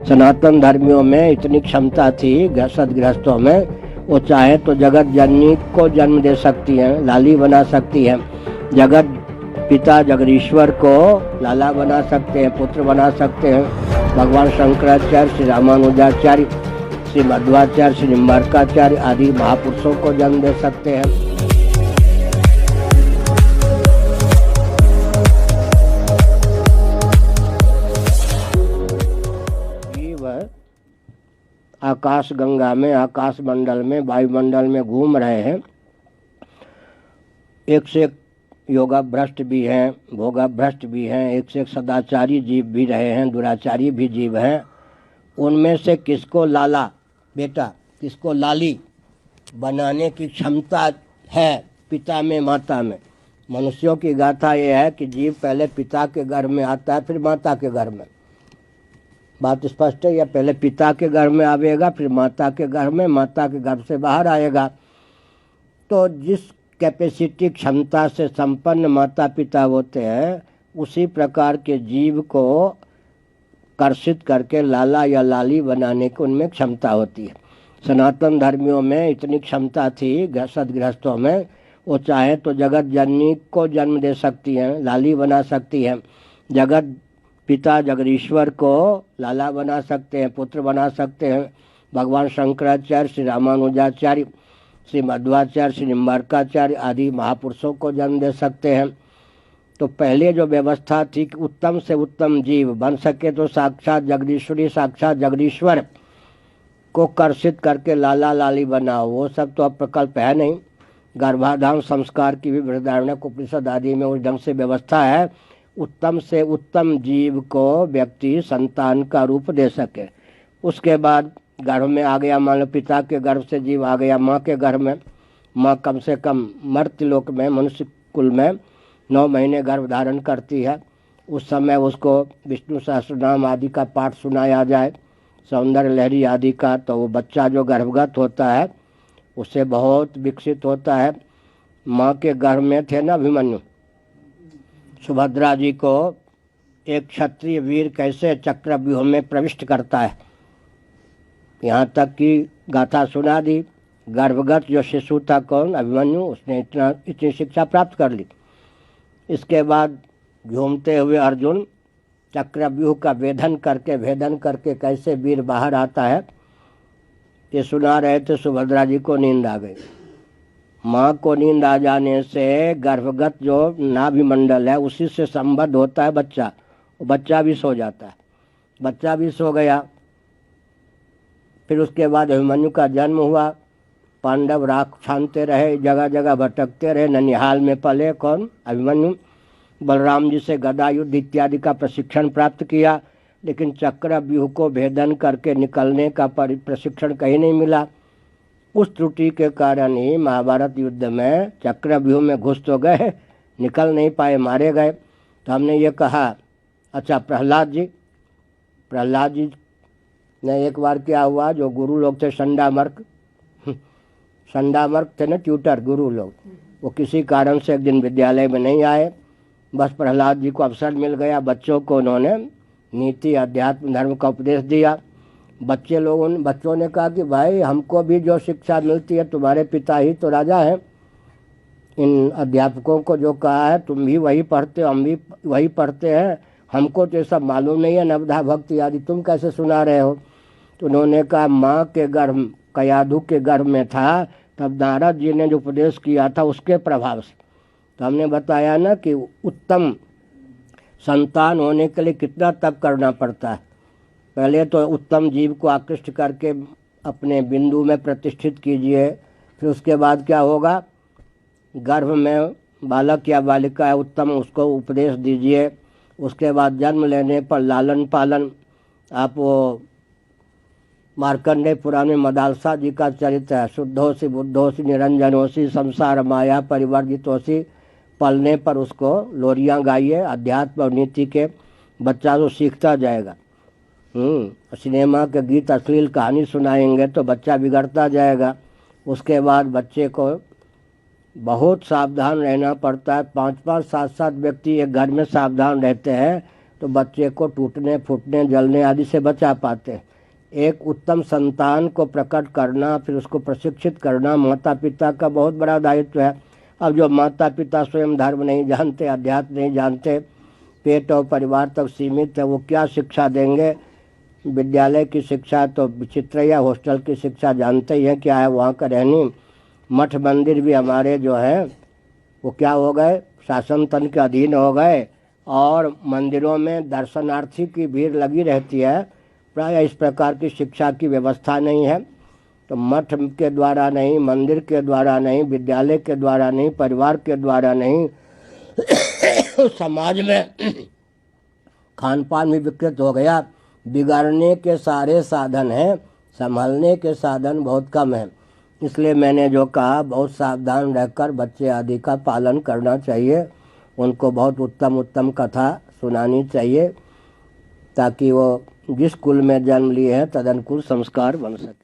सनातन धर्मियों में इतनी क्षमता थी सदगृहस्थों में, वो चाहे तो जगत जननी को जन्म दे सकती हैं, लाली बना सकती हैं, जगत पिता जगदीश्वर को लाला बना सकते हैं, पुत्र बना सकते हैं। भगवान शंकराचार्य, श्री रामानुजाचार्य, श्री मध्वाचार्य, श्री निम्बार्काचार्य आदि महापुरुषों को जन्म दे सकते हैं। आकाश गंगा में, आकाश मंडल में, वायुमंडल में घूम रहे हैं। एक से एक योगा भ्रष्ट भी हैं, भोगा भ्रष्ट भी हैं, एक से एक सदाचारी जीव भी रहे हैं, दुराचारी भी जीव हैं। उनमें से किसको लाला बेटा, किसको लाली बनाने की क्षमता है पिता में माता में? मनुष्यों की गाथा यह है कि जीव पहले पिता के गर्भ में आता है, फिर माता के गर्भ में। बात स्पष्ट है, या पहले पिता के गर्भ में आवेगा, फिर माता के गर्भ में, माता के गर्भ से बाहर आएगा। तो जिस कैपेसिटी क्षमता से संपन्न माता पिता होते हैं, उसी प्रकार के जीव को कर्षित करके लाला या लाली बनाने की उनमें क्षमता होती है। सनातन धर्मियों में इतनी क्षमता थी सदगृहस्थों में, वो चाहे तो जगत जननी को जन्म दे सकती हैं, लाली बना सकती हैं, जगत पिता जगदीश्वर को लाला बना सकते हैं, पुत्र बना सकते हैं। भगवान शंकराचार्य, श्री रामानुजाचार्य, श्री मध्वाचार्य, श्री निम्बार्काचार्य आदि महापुरुषों को जन्म दे सकते हैं। तो पहले जो व्यवस्था थी कि उत्तम से उत्तम जीव बन सके तो साक्षात जगदीश्वरी, साक्षात जगदीश्वर को कर्षित करके लाला लाली बनाओ, वो सब तो अब प्रकल्प है नहीं। गर्भाधान संस्कार की भी बृहदारण्यक उपनिषद आदि में उस ढंग से व्यवस्था है, उत्तम से उत्तम जीव को व्यक्ति संतान का रूप दे सके। उसके बाद गर्भ में आ गया, मान लो पिता के गर्भ से जीव आ गया माँ के गर्भ में, माँ कम से कम मर्त्यलोक में, मनुष्य कुल में 9 महीने गर्भ धारण करती है। उस समय उसको विष्णु सहस्रनाम आदि का पाठ सुनाया जाए, सौंदर्य लहरी आदि का, तो वो बच्चा जो गर्भगत होता है उससे बहुत विकसित होता है। माँ के गर्भ में थे ना अभिमन्यु, सुभद्रा जी को एक क्षत्रिय वीर कैसे चक्रव्यूह में प्रविष्ट करता है, यहाँ तक कि गाथा सुना दी। गर्भगत जो शिशु था कौन, अभिमन्यु, उसने इतनी शिक्षा प्राप्त कर ली। इसके बाद घूमते हुए अर्जुन चक्रव्यूह का भेदन करके कैसे वीर बाहर आता है, ये सुना रहे थे। सुभद्रा जी को नींद आ गई। माँ को नींद आ जाने से गर्भगत जो नाभिमंडल है उसी से संबद्ध होता है बच्चा, वो बच्चा भी सो जाता है। बच्चा भी सो गया। फिर उसके बाद अभिमन्यु का जन्म हुआ। पांडव राख छानते रहे, जगह जगह भटकते रहे, ननिहाल में पले कौन, अभिमन्यु। बलराम जी से गदा युद्ध इत्यादि का प्रशिक्षण प्राप्त किया, लेकिन चक्रव्यूह को भेदन करके निकलने का प्रशिक्षण कहीं नहीं मिला। उस त्रुटि के कारण ही महाभारत युद्ध में चक्रव्यूह में घुस तो गए, निकल नहीं पाए, मारे गए। तो हमने ये कहा, अच्छा प्रहलाद जी ने एक बार क्या हुआ, जो गुरु लोग थे संडामर्क थे ना, ट्यूटर गुरु लोग, वो किसी कारण से एक दिन विद्यालय में नहीं आए। बस प्रहलाद जी को अवसर मिल गया, बच्चों को उन्होंने नीति अध्यात्म धर्म का उपदेश दिया। बच्चों ने कहा कि भाई हमको भी जो शिक्षा मिलती है, तुम्हारे पिता ही तो राजा हैं, इन अध्यापकों को जो कहा है तुम भी वही पढ़ते हो, हम भी वही पढ़ते हैं, हमको तो ये सब मालूम नहीं है, नवधा भक्ति आदि तुम कैसे सुना रहे हो। तो उन्होंने कहा माँ के गर्भ, कयाधु के गर्भ में था, तब नारद जी ने जो उपदेश किया था उसके प्रभाव से। तो हमने बताया ना कि उत्तम संतान होने के लिए कितना तप करना पड़ता है। पहले तो उत्तम जीव को आकृष्ट करके अपने बिंदु में प्रतिष्ठित कीजिए, फिर उसके बाद क्या होगा, गर्भ में बालक या बालिका है उत्तम, उसको उपदेश दीजिए। उसके बाद जन्म लेने पर लालन पालन, आप वो मार्कंडेय पुराण में मदालसा जी का चरित्र है, शुद्धोसी बुद्धोसी निरंजनोसी संसार माया परिवर्जितोसी, पलने पर उसको लोरियां गाइए अध्यात्म और नीति के, बच्चा तो सीखता जाएगा। सिनेमा के गीत अश्लील कहानी सुनाएंगे तो बच्चा बिगड़ता जाएगा। उसके बाद बच्चे को बहुत सावधान रहना पड़ता है। 5-5, 7-7 व्यक्ति एक घर में सावधान रहते हैं, तो बच्चे को टूटने फूटने जलने आदि से बचा पाते हैं। एक उत्तम संतान को प्रकट करना, फिर उसको प्रशिक्षित करना माता पिता का बहुत बड़ा दायित्व है। अब जो माता पिता स्वयं धर्म नहीं जानते, अध्यात्म नहीं जानते, पेट और परिवार तक सीमित है, वो क्या शिक्षा देंगे। विद्यालय की शिक्षा तो विचित्र, या हॉस्टल की शिक्षा जानते ही हैं क्या है वहाँ का रहनी। मठ मंदिर भी हमारे जो है वो क्या हो गए, शासन तंत्र के अधीन हो गए, और मंदिरों में दर्शनार्थी की भीड़ लगी रहती है। प्राय इस प्रकार की शिक्षा की व्यवस्था नहीं है। तो मठ के द्वारा नहीं, मंदिर के द्वारा नहीं, विद्यालय के द्वारा नहीं, परिवार के द्वारा नहीं, समाज में खान पान भी विकृत हो गया। बिगाड़ने के सारे साधन हैं, संभलने के साधन बहुत कम हैं। इसलिए मैंने जो कहा, बहुत सावधान रहकर बच्चे आदि का पालन करना चाहिए। उनको बहुत उत्तम उत्तम कथा सुनानी चाहिए, ताकि वो जिस कुल में जन्म लिए हैं तदनुकूल संस्कार बन सके।